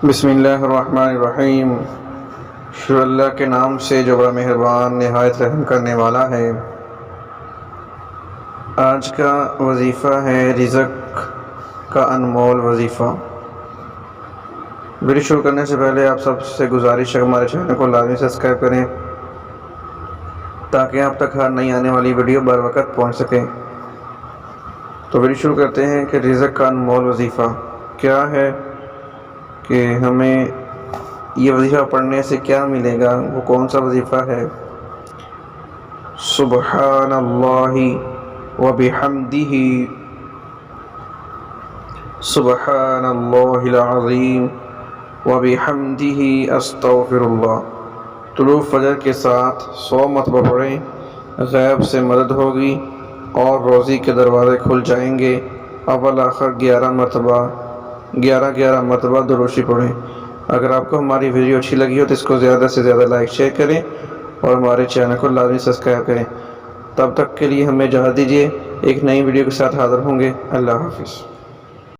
بسم اللہ الرحمن الرحیم۔ شروع اللہ کے نام سے جو بڑا مہربان نہایت رحم کرنے والا ہے۔ آج کا وظیفہ ہے رزق کا انمول وظیفہ۔ ویڈیو شروع کرنے سے پہلے آپ سب سے گزارش ہے ہمارے چینل کو لازمی سبسکرائب کریں تاکہ آپ تک ہر نئی آنے والی ویڈیو بر وقت پہنچ سکے۔ تو ویڈیو شروع کرتے ہیں کہ رزق کا انمول وظیفہ کیا ہے، کہ ہمیں یہ وظیفہ پڑھنے سے کیا ملے گا، وہ کون سا وظیفہ ہے۔ سبحان اللہ وبحمدہ، سبحان اللہ العظیم وبحمدہ استغفر اللہ۔ طلوع فجر کے ساتھ 100 مرتبہ پڑھیں، غیب سے مدد ہوگی اور روزی کے دروازے کھل جائیں گے۔ اول آخر 11 مرتبہ درود پڑھیں۔ اگر آپ کو ہماری ویڈیو اچھی لگی ہو تو اس کو زیادہ سے زیادہ لائک شیئر کریں اور ہمارے چینل کو لازمی سبسکرائب کریں۔ تب تک کے لیے ہمیں اجازت دیجیے، ایک نئی ویڈیو کے ساتھ حاضر ہوں گے۔ اللہ حافظ۔